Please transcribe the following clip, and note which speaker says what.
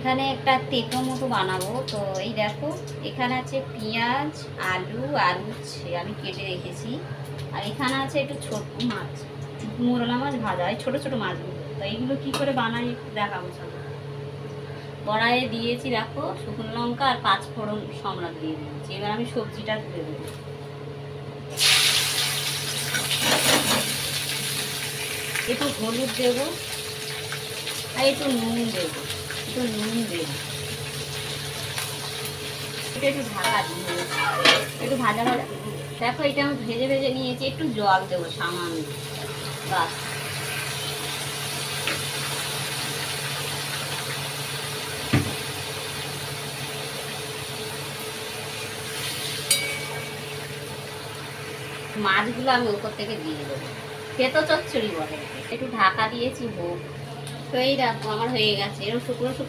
Speaker 1: এখানে একটা তেতো মতো বানাবো। তো এই দেখো এখানে আছে পেঁয়াজ, আলু আর উচ্ছে আমি কেটে রেখেছি। আর এখানে আছে একটু ছোট মাছ, মোরলা মাছ ভাজা, এই ছোটো ছোটো মাছগুলো। তো এইগুলো কী করে বানাই একটু দেখাবো। চলো, কড়াইয়ে দিয়েছি দেখো শুকনো লঙ্কা আর 5 ফোড়ন সম্রাট দিয়ে দিয়েছি। এবার আমি সবজিটা তুলে দেবো। একটু হলুদ দেবো আর একটু নুন দেবো, এটা একটু ঢাকা দিয়ে একটু ভাজা ভাজা। দেখো এটা আমি ভেজে ভেজে নিয়েছি, একটু জল দেবো সামান্য, বাস। মাছগুলো আমি উপর থেকে দিয়ে দেবো, খেতো চচ্চড়ি বলে। একটু ঢাকা দিয়েছি হোক। তো এই দেখো আমার হয়ে গেছে, এরকম শুকনো শুকনো